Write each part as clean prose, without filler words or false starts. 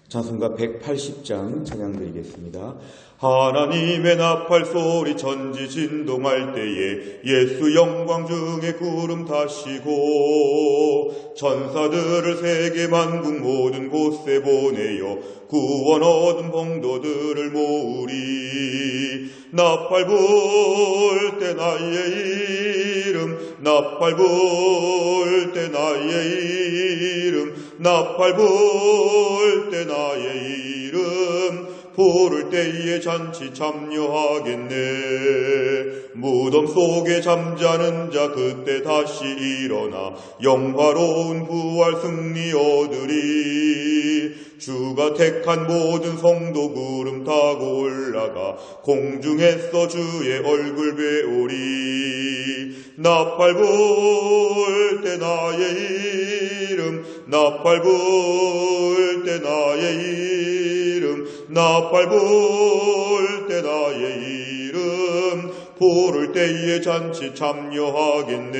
찬송가 180장 찬양 드리겠습니다. 하나님의 나팔소리 천지 진동할 때에 예수 영광 중에 구름 타시고 천사들을 세계 만국 모든 곳에 보내어 구원 얻은 성도들을 모으리. 나팔 불 때 나의 이름, 나팔 불 때 나의 이름, 나팔 불 때 나의 이름, 부를 때에 잔치 참여하겠네. 무덤 속에 잠자는 자 그때 다시 일어나 영화로운 부활 승리 얻으리. 주가 택한 모든 성도 구름 타고 올라가 공중에서 주의 얼굴 배우리. 나팔 불 때 나의 이름, 나팔 불 때 나의 이름, 나팔 불 때 나의 이름, 부를 때에 잔치 참여하겠네.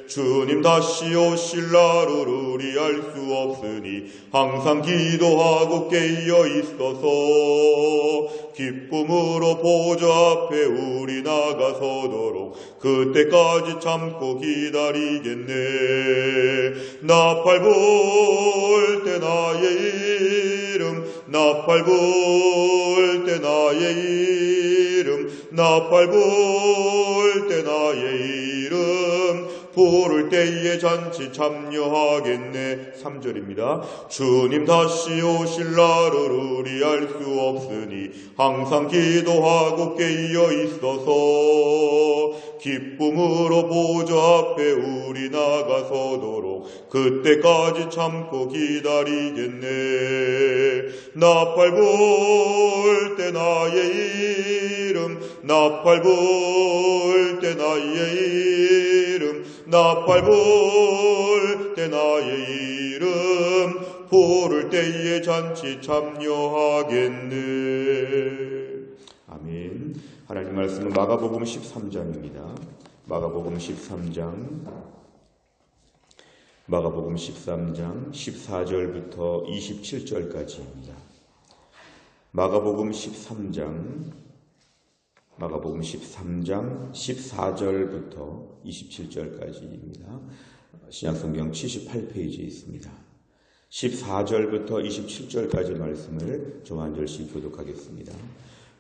주님 다시 오실 날을 우리 알 수 없으니 항상 기도하고 깨어 있어서 기쁨으로 보좌 앞에 우리 나가서도록 그때까지 참고 기다리겠네. 나팔 불 때 나의 이름, 나팔 불 때 나의 이름, 나팔 불 때 나의 이름, 부를 때에 잔치 참여하겠네. 3절입니다. 주님 다시 오실 날을 우리 알 수 없으니 항상 기도하고 깨어 있어서 기쁨으로 보좌 앞에 우리 나가서도록 그때까지 참고 기다리겠네. 나팔 불 때 나의 이름, 나팔 불 때 나의 이름, 나팔 불 때 나의 이름, 부를 때에 잔치 참여하겠네. 아멘. 하나님 말씀은 마가복음 13장입니다. 마가복음 13장 14절부터 27절까지입니다. 마가복음 13장 14절부터 27절까지입니다. 신약성경 78페이지에 있습니다. 14절부터 27절까지 말씀을 좀 한 절씩 교독하겠습니다.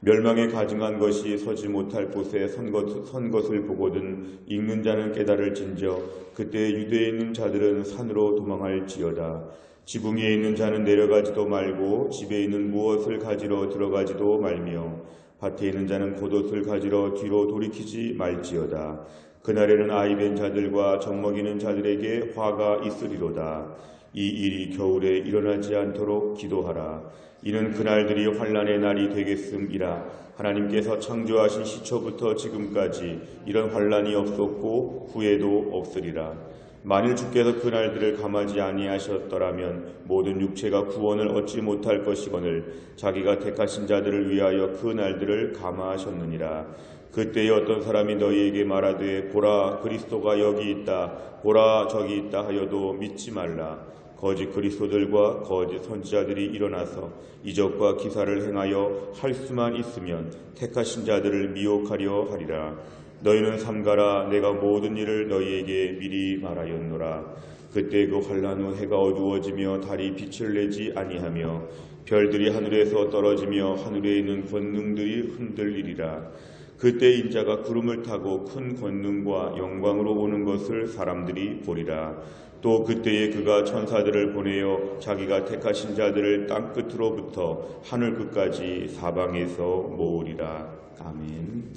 멸망에 가증한 것이 서지 못할 곳에 선 것을 보거든 읽는 자는 깨달을진저 그때 유대에 있는 자들은 산으로 도망할지어다. 지붕 위에 있는 자는 내려가지도 말고 집에 있는 무엇을 가지러 들어가지도 말며 밭에 있는 자는 겉옷을 가지러 뒤로 돌이키지 말지어다. 그날에는 아이 된 자들과 젖먹이는 자들에게 화가 있으리로다. 이 일이 겨울에 일어나지 않도록 기도하라. 이는 그날들이 환난의 날이 되겠음이라. 하나님께서 창조하신 시초부터 지금까지 이런 환난이 없었고 후에도 없으리라. 만일 주께서 그날들을 감하지 아니하셨더라면 모든 육체가 구원을 얻지 못할 것이거늘 자기가 택하신 자들을 위하여 그날들을 감하하셨느니라. 그때에 어떤 사람이 너희에게 말하되 보라 그리스도가 여기 있다, 보라 저기 있다 하여도 믿지 말라. 거짓 그리스도들과 거짓 선지자들이 일어나서 이적과 기사를 행하여 할 수만 있으면 택하신 자들을 미혹하려 하리라. 너희는 삼가라. 내가 모든 일을 너희에게 미리 말하였노라. 그때 그 환난 후 해가 어두워지며 달이 빛을 내지 아니하며 별들이 하늘에서 떨어지며 하늘에 있는 권능들이 흔들리리라. 그때 인자가 구름을 타고 큰 권능과 영광으로 오는 것을 사람들이 보리라. 또 그때에 그가 천사들을 보내어 자기가 택하신 자들을 땅끝으로부터 하늘 끝까지 사방에서 모으리라. 아멘.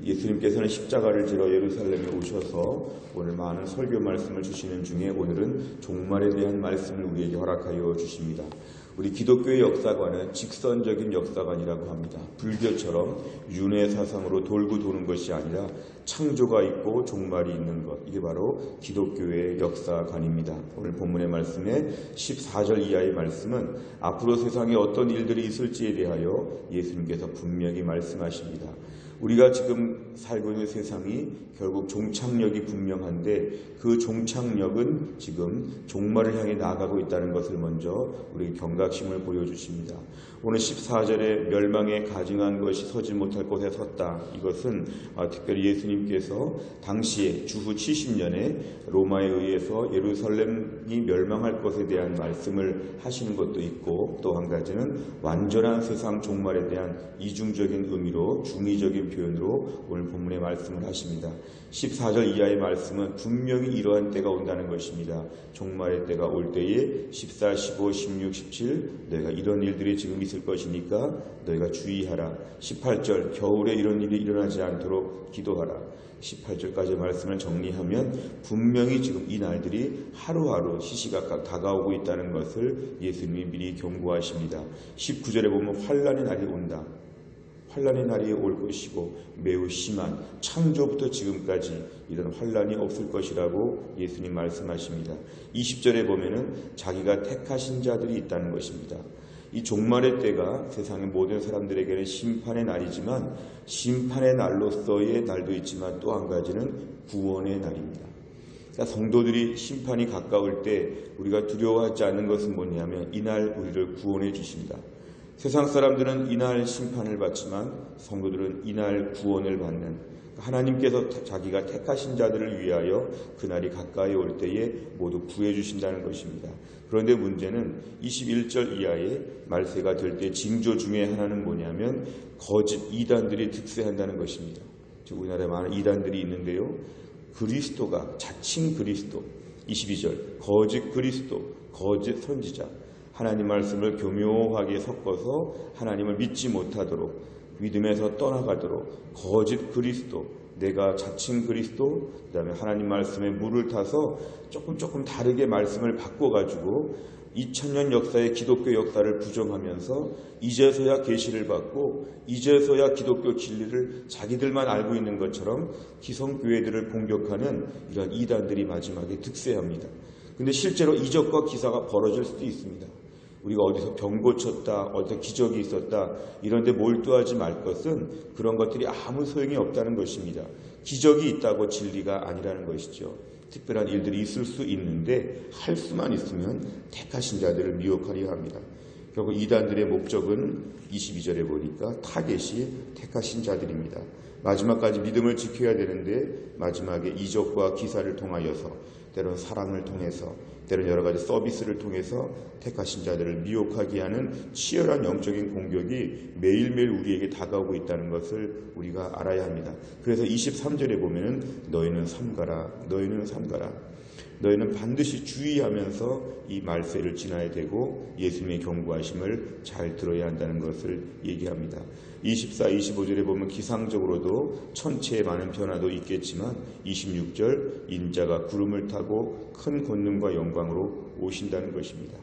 예수님께서는 십자가를 지러 예루살렘에 오셔서 오늘 많은 설교 말씀을 주시는 중에 오늘은 종말에 대한 말씀을 우리에게 허락하여 주십니다. 우리 기독교의 역사관은 직선적인 역사관이라고 합니다. 불교처럼 윤회 사상으로 돌고 도는 것이 아니라 창조가 있고 종말이 있는 것, 이게 바로 기독교의 역사관입니다. 오늘 본문의 말씀에 14절 이하의 말씀은 앞으로 세상에 어떤 일들이 있을지에 대하여 예수님께서 분명히 말씀하십니다. 우리가 지금 살고 있는 세상이 결국 종착역이 분명한데 그 종착역은 지금 종말을 향해 나아가고 있다는 것을 먼저 우리 경각심을 보여주십니다. 오늘 14절에 멸망에 가증한 것이 서지 못할 곳에 섰다. 이것은 특별히 예수님께서 당시에 주후 70년에 로마에 의해서 예루살렘이 멸망할 것에 대한 말씀을 하시는 것도 있고, 또 한 가지는 완전한 세상 종말에 대한 이중적인 의미로 중의적인 표현으로 오늘 본문의 말씀을 하십니다. 14절 이하의 말씀은 분명히 이러한 때가 온다는 것입니다. 종말의 때가 올 때에 14, 15, 16, 17 너희가 이런 일들이 지금 있을 것이니까 너희가 주의하라. 18절 겨울에 이런 일이 일어나지 않도록 기도하라. 18절까지의 말씀을 정리하면 분명히 지금 이 날들이 하루하루 시시각각 다가오고 있다는 것을 예수님이 미리 경고하십니다. 19절에 보면 환난의 날이 온다. 환난의 날이 올 것이고 매우 심한 창조부터 지금까지 이런 환난이 없을 것이라고 예수님 말씀하십니다. 20절에 보면은 자기가 택하신 자들이 있다는 것입니다. 이 종말의 때가 세상의 모든 사람들에게는 심판의 날이지만 심판의 날로서의 날도 있지만 또 한 가지는 구원의 날입니다. 그러니까 성도들이 심판이 가까울 때 우리가 두려워하지 않는 것은 뭐냐면 이날 우리를 구원해 주신다. 세상 사람들은 이날 심판을 받지만 성도들은 이날 구원을 받는, 하나님께서 자기가 택하신 자들을 위하여 그날이 가까이 올 때에 모두 구해 주신다는 것입니다. 그런데 문제는 21절 이하의 말세가 될 때 징조 중에 하나는 뭐냐면 거짓 이단들이 득세한다는 것입니다. 즉 우리나라에 많은 이단들이 있는데요. 그리스도가 자칭 그리스도, 22절 거짓 그리스도, 거짓 선지자, 하나님 말씀을 교묘하게 섞어서 하나님을 믿지 못하도록, 믿음에서 떠나가도록 거짓 그리스도, 내가 자칭 그리스도, 그 다음에 하나님 말씀에 물을 타서 조금 다르게 말씀을 바꿔가지고 2000년 역사의 기독교 역사를 부정하면서 이제서야 계시를 받고 이제서야 기독교 진리를 자기들만 알고 있는 것처럼 기성교회들을 공격하는 이런 이단들이 마지막에 득세합니다. 근데 실제로 이적과 기사가 벌어질 수도 있습니다. 우리가 어디서 병 고쳤다, 어디서 기적이 있었다 이런 데 몰두하지 말 것은 그런 것들이 아무 소용이 없다는 것입니다. 기적이 있다고 진리가 아니라는 것이죠. 특별한 일들이 있을 수 있는데 할 수만 있으면 택하신 자들을 미혹하려 합니다. 결국 이단들의 목적은 22절에 보니까 타겟이 택하신 자들입니다. 마지막까지 믿음을 지켜야 되는데 마지막에 이적과 기사를 통하여서, 때로는 사랑을 통해서, 때로는 여러 가지 서비스를 통해서 택하신 자들을 미혹하게 하는 치열한 영적인 공격이 매일매일 우리에게 다가오고 있다는 것을 우리가 알아야 합니다. 그래서 23절에 보면은 너희는 삼가라, 너희는 삼가라. 너희는 반드시 주의하면서 이 말세를 지나야 되고 예수님의 경고하심을 잘 들어야 한다는 것을 얘기합니다. 24, 25절에 보면 기상적으로도 천체에 많은 변화도 있겠지만 26절 인자가 구름을 타고 큰 권능과 영광으로 오신다는 것입니다.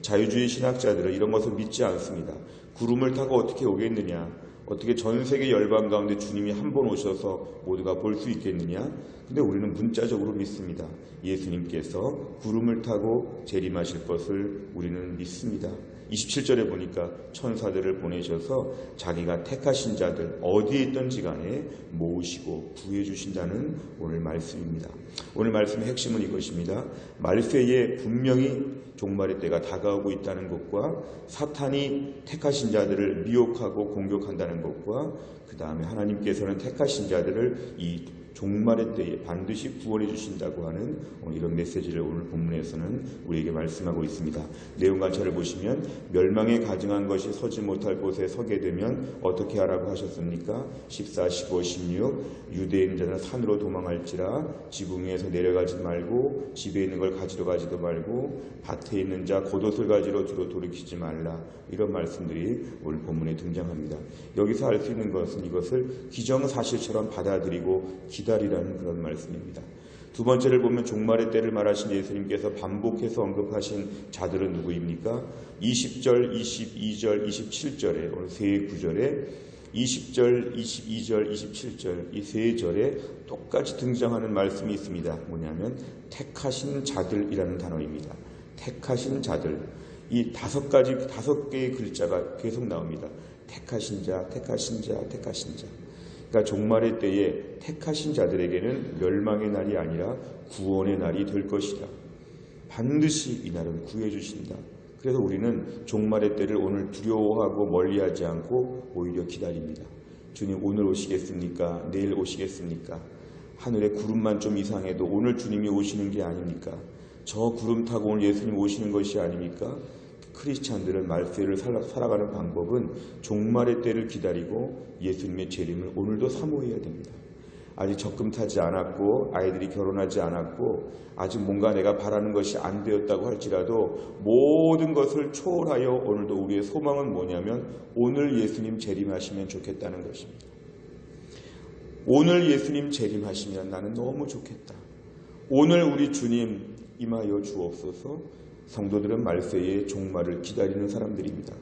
자유주의 신학자들은 이런 것을 믿지 않습니다. 구름을 타고 어떻게 오겠느냐, 어떻게 전 세계 열방 가운데 주님이 한 번 오셔서 모두가 볼 수 있겠느냐? 근데 우리는 문자적으로 믿습니다. 예수님께서 구름을 타고 재림하실 것을 우리는 믿습니다. 27절에 보니까 천사들을 보내셔서 자기가 택하신 자들 어디에 있든지 간에 모으시고 구해 주신다는 오늘 말씀입니다. 오늘 말씀의 핵심은 이것입니다. 말세에 분명히 종말의 때가 다가오고 있다는 것과 사탄이 택하신 자들을 미혹하고 공격한다는 것과 그 다음에 하나님께서는 택하신 자들을 이 종말의 때에 반드시 구원해 주신다고 하는 이런 메시지를 오늘 본문에서는 우리에게 말씀하고 있습니다. 내용 관찰을 보시면 멸망에 가증한 것이 서지 못할 곳에 서게 되면 어떻게 하라고 하셨습니까? 14, 15, 16 유대인 자는 산으로 도망할지라 지붕 위에서 내려가지 말고 집에 있는 걸 가지러 가지도 말고 밭에 있는 자 겉옷을 가지러 뒤로 돌이키지 말라. 이런 말씀들이 오늘 본문에 등장합니다. 여기서 알 수 있는 것은 이것을 기정사실처럼 받아들이고 기다리라는 그런 말씀입니다. 두 번째를 보면 종말의 때를 말하신 예수님께서 반복해서 언급하신 자들은 누구입니까? 20절, 22절, 27절에 오늘 세 구절에 20절, 22절, 27절 이 세 절에 똑같이 등장하는 말씀이 있습니다. 뭐냐면 택하신 자들이라는 단어입니다. 택하신 자들. 이 다섯 개의 글자가 계속 나옵니다. 택하신 자, 택하신 자, 택하신 자. 그러니까 종말의 때에 택하신 자들에게는 멸망의 날이 아니라 구원의 날이 될 것이다. 반드시 이 날은 구해주신다. 그래서 우리는 종말의 때를 오늘 두려워하고 멀리하지 않고 오히려 기다립니다. 주님 오늘 오시겠습니까? 내일 오시겠습니까? 하늘에 구름만 좀 이상해도 오늘 주님이 오시는 게 아닙니까? 저 구름 타고 오늘 예수님 오시는 것이 아닙니까? 크리스찬들은 말세를 살아가는 방법은 종말의 때를 기다리고 예수님의 재림을 오늘도 사모해야 됩니다. 아직 적금 타지 않았고 아이들이 결혼하지 않았고 아직 뭔가 내가 바라는 것이 안 되었다고 할지라도 모든 것을 초월하여 오늘도 우리의 소망은 뭐냐면 오늘 예수님 재림하시면 좋겠다는 것입니다. 오늘 예수님 재림하시면 나는 너무 좋겠다. 오늘 우리 주님 임하여 주옵소서. 성도들은 말세의 종말을 기다리는 사람들입니다.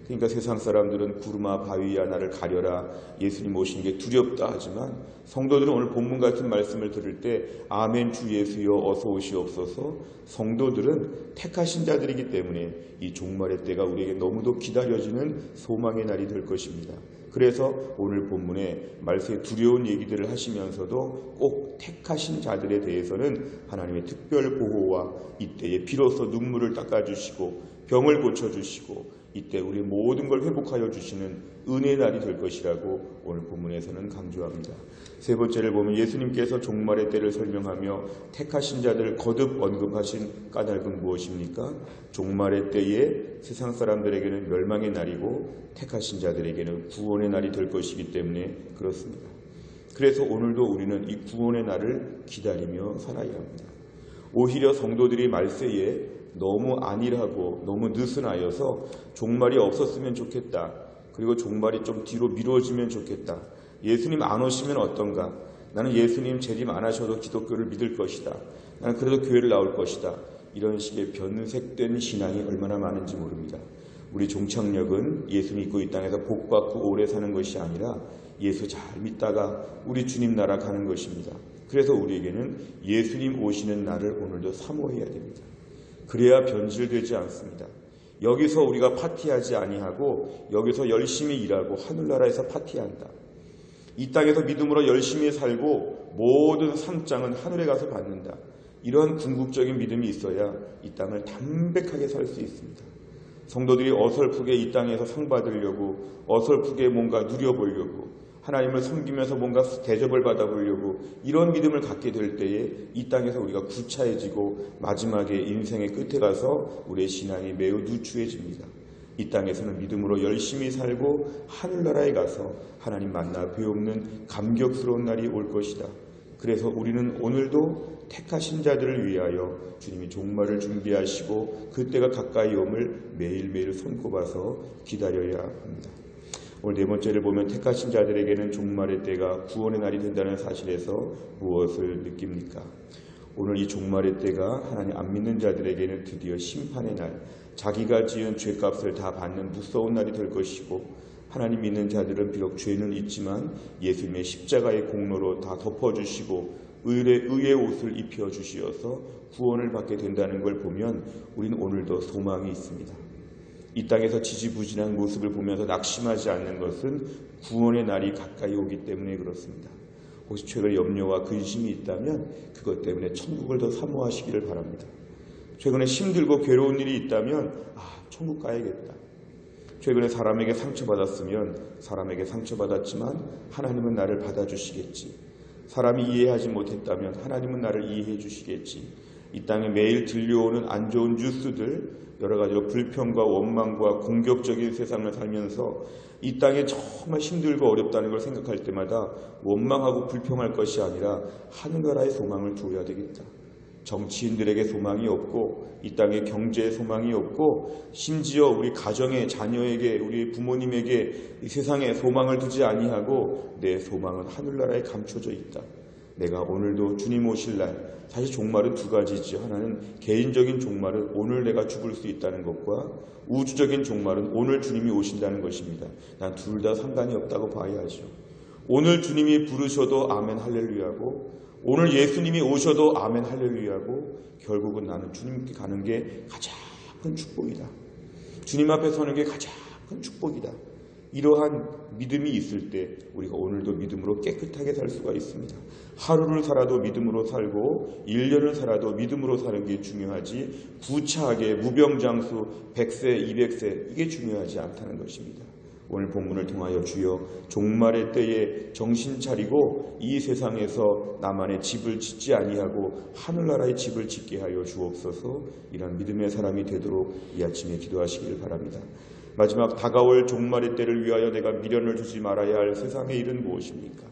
그러니까 세상 사람들은 구름아 바위야 나를 가려라 예수님 오시는 게 두렵다 하지만 성도들은 오늘 본문 같은 말씀을 들을 때 아멘 주 예수여 어서 오시옵소서. 성도들은 택하신 자들이기 때문에 이 종말의 때가 우리에게 너무도 기다려지는 소망의 날이 될 것입니다. 그래서 오늘 본문에 말세의 두려운 얘기들을 하시면서도 꼭 택하신 자들에 대해서는 하나님의 특별 보호와 이때에 비로소 눈물을 닦아주시고 병을 고쳐주시고 이때 우리 모든 걸 회복하여 주시는 은혜의 날이 될 것이라고 오늘 본문에서는 강조합니다. 세 번째를 보면 예수님께서 종말의 때를 설명하며 택하신 자들을 거듭 언급하신 까닭은 무엇입니까? 종말의 때에 세상 사람들에게는 멸망의 날이고 택하신 자들에게는 구원의 날이 될 것이기 때문에 그렇습니다. 그래서 오늘도 우리는 이 구원의 날을 기다리며 살아야 합니다. 오히려 성도들이 말세에 너무 안일하고 너무 느슨하여서 종말이 없었으면 좋겠다. 그리고 종말이 좀 뒤로 미뤄지면 좋겠다. 예수님 안 오시면 어떤가? 나는 예수님 재림 안 하셔도 기독교를 믿을 것이다. 나는 그래도 교회를 나올 것이다. 이런 식의 변색된 신앙이 얼마나 많은지 모릅니다. 우리 종착역은 예수 믿고 이 땅에서 복받고 오래 사는 것이 아니라 예수 잘 믿다가 우리 주님 나라 가는 것입니다. 그래서 우리에게는 예수님 오시는 날을 오늘도 사모해야 됩니다. 그래야 변질되지 않습니다. 여기서 우리가 파티하지 아니하고 여기서 열심히 일하고 하늘나라에서 파티한다. 이 땅에서 믿음으로 열심히 살고 모든 상장은 하늘에 가서 받는다. 이런 궁극적인 믿음이 있어야 이 땅을 담백하게 살 수 있습니다. 성도들이 어설프게 이 땅에서 상 받으려고 어설프게 뭔가 누려보려고 하나님을 섬기면서 뭔가 대접을 받아보려고 이런 믿음을 갖게 될 때에 이 땅에서 우리가 구차해지고 마지막에 인생의 끝에 가서 우리의 신앙이 매우 누추해집니다. 이 땅에서는 믿음으로 열심히 살고 하늘나라에 가서 하나님 만나 배우는 감격스러운 날이 올 것이다. 그래서 우리는 오늘도 택하신 자들을 위하여 주님이 종말을 준비하시고 그때가 가까이 옴을 매일매일 손꼽아서 기다려야 합니다. 오늘 네 번째를 보면 택하신 자들에게는 종말의 때가 구원의 날이 된다는 사실에서 무엇을 느낍니까? 오늘 이 종말의 때가 하나님 안 믿는 자들에게는 드디어 심판의 날, 자기가 지은 죄값을 다 받는 무서운 날이 될 것이고 하나님 믿는 자들은 비록 죄는 있지만 예수님의 십자가의 공로로 다 덮어주시고 의의 옷을 입혀주시어서 구원을 받게 된다는 걸 보면 우리는 오늘도 소망이 있습니다. 이 땅에서 지지부진한 모습을 보면서 낙심하지 않는 것은 구원의 날이 가까이 오기 때문에 그렇습니다. 혹시 최근에 염려와 근심이 있다면 그것 때문에 천국을 더 사모하시기를 바랍니다. 최근에 힘들고 괴로운 일이 있다면 천국 가야겠다. 최근에 사람에게 상처받았으면 사람에게 상처받았지만 하나님은 나를 받아주시겠지. 사람이 이해하지 못했다면 하나님은 나를 이해해 주시겠지. 이 땅에 매일 들려오는 안 좋은 뉴스들 여러 가지로 불평과 원망과 공격적인 세상을 살면서 이 땅에 정말 힘들고 어렵다는 걸 생각할 때마다 원망하고 불평할 것이 아니라 하늘나라의 소망을 줘야 되겠다. 정치인들에게 소망이 없고 이 땅에 경제에 소망이 없고 심지어 우리 가정의 자녀에게 우리 부모님에게 이 세상에 소망을 두지 아니하고 내 소망은 하늘나라에 감춰져 있다. 내가 오늘도 주님 오실 날, 사실 종말은 두 가지지. 하나는 개인적인 종말은 오늘 내가 죽을 수 있다는 것과 우주적인 종말은 오늘 주님이 오신다는 것입니다. 난 둘 다 상관이 없다고 봐야죠. 오늘 주님이 부르셔도 아멘 할렐루야고 오늘 예수님이 오셔도 아멘 할렐루야고 결국은 나는 주님께 가는 게 가장 큰 축복이다. 주님 앞에 서는 게 가장 큰 축복이다. 이러한 믿음이 있을 때 우리가 오늘도 믿음으로 깨끗하게 살 수가 있습니다. 하루를 살아도 믿음으로 살고 1년을 살아도 믿음으로 사는 게 중요하지 구차하게 무병장수 100세 200세 이게 중요하지 않다는 것입니다. 오늘 본문을 통하여 주여 종말의 때에 정신 차리고 이 세상에서 나만의 집을 짓지 아니하고 하늘나라의 집을 짓게 하여 주옵소서. 이런 믿음의 사람이 되도록 이 아침에 기도하시길 바랍니다. 마지막 다가올 종말의 때를 위하여 내가 미련을 두지 말아야 할 세상의 일은 무엇입니까?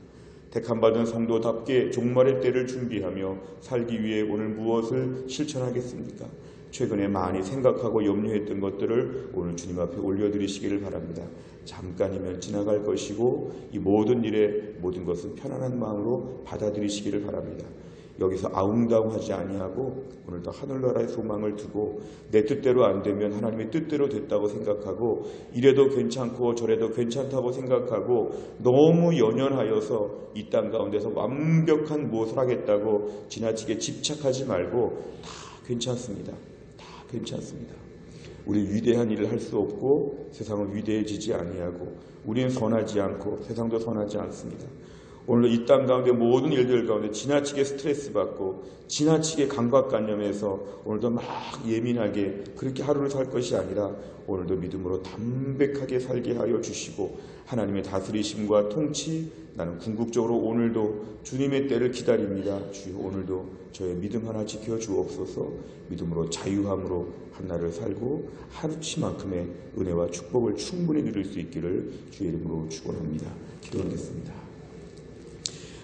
택함받은 성도답게 종말의 때를 준비하며 살기 위해 오늘 무엇을 실천하겠습니까? 최근에 많이 생각하고 염려했던 것들을 오늘 주님 앞에 올려드리시기를 바랍니다. 잠깐이면 지나갈 것이고 이 모든 일에 모든 것은 편안한 마음으로 받아들이시기를 바랍니다. 여기서 아웅다웅하지 아니하고 오늘도 하늘나라의 소망을 두고 내 뜻대로 안 되면 하나님의 뜻대로 됐다고 생각하고 이래도 괜찮고 저래도 괜찮다고 생각하고 너무 연연하여서 이 땅 가운데서 완벽한 무엇을 하겠다고 지나치게 집착하지 말고 다 괜찮습니다. 다 괜찮습니다. 우리 위대한 일을 할 수 없고 세상은 위대해지지 아니하고 우리는 선하지 않고 세상도 선하지 않습니다. 오늘도 이 땅 가운데 모든 일들 가운데 지나치게 스트레스 받고 지나치게 강박관념에서 오늘도 막 예민하게 그렇게 하루를 살 것이 아니라 오늘도 믿음으로 담백하게 살게 하여 주시고 하나님의 다스리심과 통치 나는 궁극적으로 오늘도 주님의 때를 기다립니다. 주여 오늘도 저의 믿음 하나 지켜 주옵소서. 믿음으로 자유함으로 한날을 살고 하루치만큼의 은혜와 축복을 충분히 누릴 수 있기를 주의 이름으로 축원합니다. 기도하겠습니다.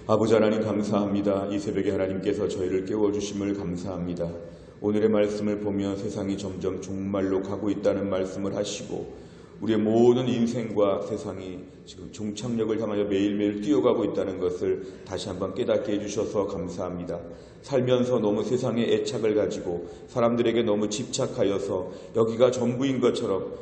아버지 하나님 감사합니다. 이 새벽에 하나님께서 저희를 깨워주심을 감사합니다. 오늘의 말씀을 보면 세상이 점점 종말로 가고 있다는 말씀을 하시고 우리의 모든 인생과 세상이 지금 종착역을 향하여 매일매일 뛰어가고 있다는 것을 다시 한번 깨닫게 해주셔서 감사합니다. 살면서 너무 세상에 애착을 가지고 사람들에게 너무 집착하여서 여기가 전부인 것처럼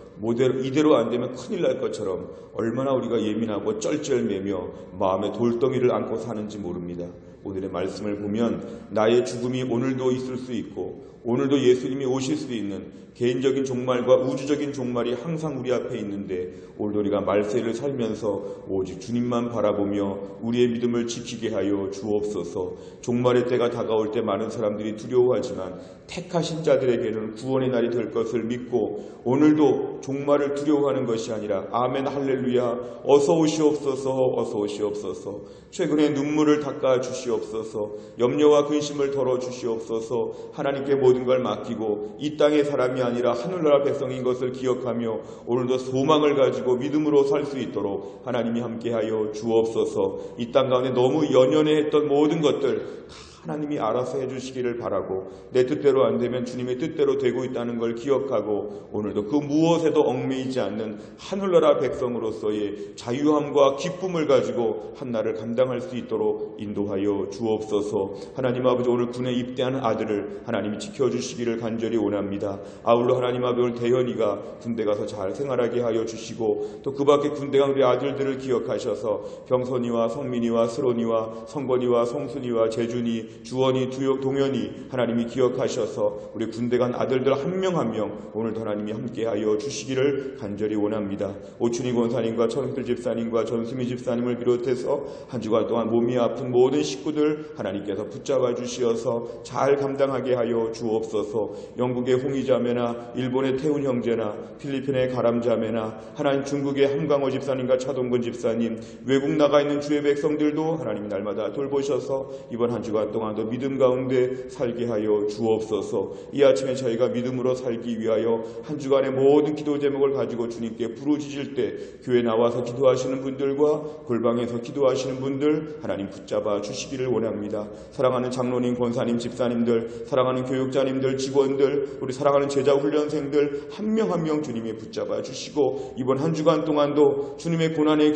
이대로 안 되면 큰일 날 것처럼 얼마나 우리가 예민하고 쩔쩔매며 마음의 돌덩이를 안고 사는지 모릅니다. 오늘의 말씀을 보면 나의 죽음이 오늘도 있을 수 있고 오늘도 예수님이 오실 수 있는 개인적인 종말과 우주적인 종말이 항상 우리 앞에 있는데 오늘도 우리가 말세를 살면서 오직 주님만 바라보며 우리의 믿음을 지키게 하여 주옵소서. 종말의 때가 다가올 때 많은 사람들이 두려워하지만 택하신 자들에게는 구원의 날이 될 것을 믿고 오늘도 종말을 두려워하는 것이 아니라 아멘 할렐루야 어서 오시옵소서 어서 오시옵소서. 최근에 눈물을 닦아 주시옵소서. 염려와 근심을 덜어 주시옵소서. 하나님께 모든 걸 맡기고 이 땅의 사람이 아니라 하늘나라 백성인 것을 기억하며 오늘도 소망을 가지고 믿음으로 살 수 있도록 하나님이 함께하여 주옵소서. 이 땅 가운데 너무 연연해했던 모든 것들 하나님이 알아서 해주시기를 바라고 내 뜻대로 안 되면 주님의 뜻대로 되고 있다는 걸 기억하고 오늘도 그 무엇에도 얽매이지 않는 하늘나라 백성으로서의 자유함과 기쁨을 가지고 한날을 감당할 수 있도록 인도하여 주옵소서. 하나님 아버지 오늘 군에 입대한 아들을 하나님이 지켜주시기를 간절히 원합니다. 아울러 하나님 아버지 오늘 대현이가 군대 가서 잘 생활하게 하여 주시고 또 그 밖에 군대 간 우리 아들들을 기억하셔서 병선이와 성민이와 스론이와 성건이와 성순이와 재준이 주원이, 동현이 하나님이 기억하셔서 우리 군대 간 아들들 한 명 한 명 오늘도 하나님이 함께하여 주시기를 간절히 원합니다. 오춘희 권사님과 천은필 집사님과 전수미 집사님을 비롯해서 한 주간 동안 몸이 아픈 모든 식구들 하나님께서 붙잡아 주시어서 잘 감당하게 하여 주옵소서. 영국의 홍희자매나 일본의 태훈 형제나 필리핀의 가람자매나 하나님 중국의 함강호 집사님과 차동근 집사님 외국 나가 있는 주의 백성들도 하나님 날마다 돌보셔서 이번 한 주간 동안도 믿음 가운데 살게 하여 주옵소서. 이 아침에 저희가 믿음으로 살기 위하여 한 주간의 모든 기도 제목을 가지고 주님께 부르짖을 때 교회 나와서 기도하시는 분들과 골방에서 기도하시는 분들 하나님 붙잡아 주시기를 원합니다. 사랑하는 장로님, 권사님, 집사님들, 사랑하는 교육자님들, 직원들, 우리 사랑하는 제자 훈련생들 한 명 한 명 주님이 붙잡아 주시고 이번 한 주간 동안도 주님의 고난의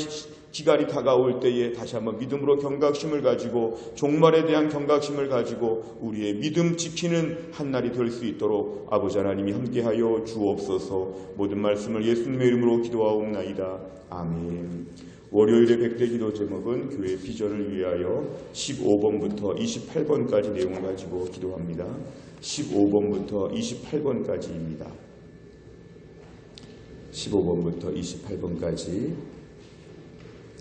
기간이 다가올 때에 다시 한번 믿음으로 경각심을 가지고 종말에 대한 경각심을 가지고 우리의 믿음 지키는 한날이 될 수 있도록 아버지 하나님이 함께하여 주옵소서. 모든 말씀을 예수님의 이름으로 기도하옵나이다. 아멘. 월요일의 100대 기도 제목은 교회 비전을 위하여 15번부터 28번까지 내용을 가지고 기도합니다. 15번부터 28번까지입니다. 15번부터 28번까지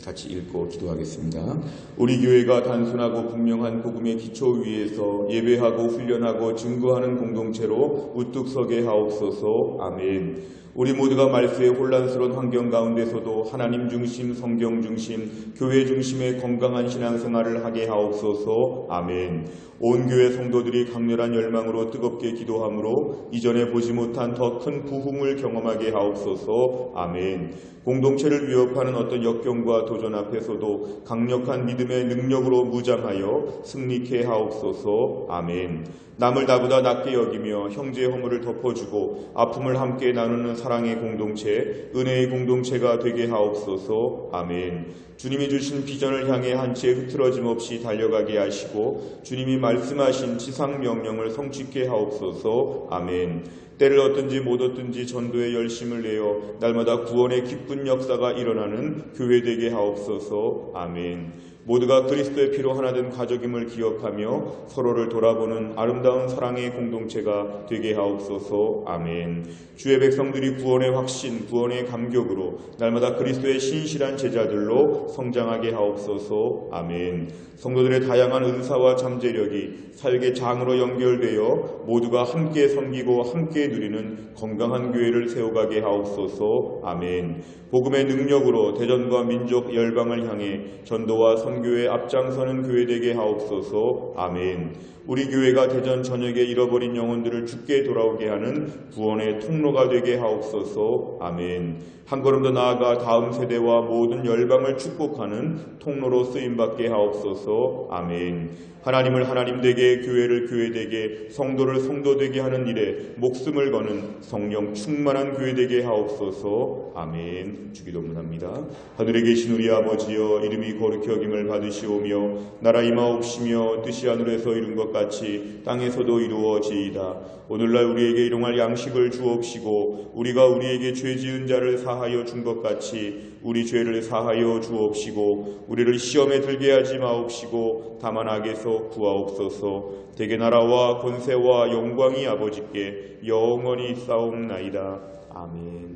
같이 읽고 기도하겠습니다. 우리 교회가 단순하고 분명한 복음의 기초 위에서 예배하고 훈련하고 증거하는 공동체로 우뚝 서게 하옵소서. 아멘. 우리 모두가 말세의 혼란스러운 환경 가운데서도 하나님 중심, 성경 중심, 교회 중심의 건강한 신앙생활을 하게 하옵소서. 아멘. 온 교회 성도들이 강렬한 열망으로 뜨겁게 기도함으로 이전에 보지 못한 더 큰 부흥을 경험하게 하옵소서. 아멘. 공동체를 위협하는 어떤 역경과 도전 앞에서도 강력한 믿음의 능력으로 무장하여 승리케 하옵소서. 아멘. 남을 나보다 낮게 여기며 형제의 허물을 덮어주고 아픔을 함께 나누는 사랑의 공동체, 은혜의 공동체가 되게 하옵소서. 아멘. 주님이 주신 비전을 향해 한 채 흐트러짐 없이 달려가게 하시고 주님이 말씀하신 지상명령을 성취케 하옵소서. 아멘. 때를 얻든지 못 얻든지 전도에 열심을 내어 날마다 구원의 기쁜 역사가 일어나는 교회 되게 하옵소서. 아멘. 모두가 그리스도의 피로 하나된 가족임을 기억하며 서로를 돌아보는 아름다운 사랑의 공동체가 되게 하옵소서. 아멘. 주의 백성들이 구원의 확신, 구원의 감격으로 날마다 그리스도의 신실한 제자들로 성장하게 하옵소서. 아멘. 성도들의 다양한 은사와 잠재력이 사역의 장으로 연결되어 모두가 함께 섬기고 함께 누리는 건강한 교회를 세워가게 하옵소서. 아멘. 복음의 능력으로 대전과 민족 열방을 향해 전도와 선교에 앞장서는 교회 되게 하옵소서. 아멘. 우리 교회가 대전 전역에 잃어버린 영혼들을 주께 돌아오게 하는 구원의 통로가 되게 하옵소서. 아멘. 한 걸음 더 나아가 다음 세대와 모든 열방을 축복하는 통로로 쓰임받게 하옵소서. 아멘. 하나님을 하나님 되게, 교회를 교회 되게, 성도를 성도 되게 하는 일에 목숨을 거는 성령 충만한 교회 되게 하옵소서. 아멘. 주기도문합니다. 하늘에 계신 우리 아버지여, 이름이 거룩히 여김을 받으시오며 나라 임하옵시며 뜻이 하늘에서 이룬 것 같이 땅에서도 이루어지이다. 오늘날 우리에게 일용할 양식을 주옵시고 우리가 우리에게 죄 지은 자를 사하여 준 것 같이 우리 죄를 사하여 주옵시고 우리를 시험에 들게 하지 마옵시고 다만 악에서 구하옵소서. 대개 나라와 권세와 영광이 아버지께 영원히 싸움나이다. 아멘.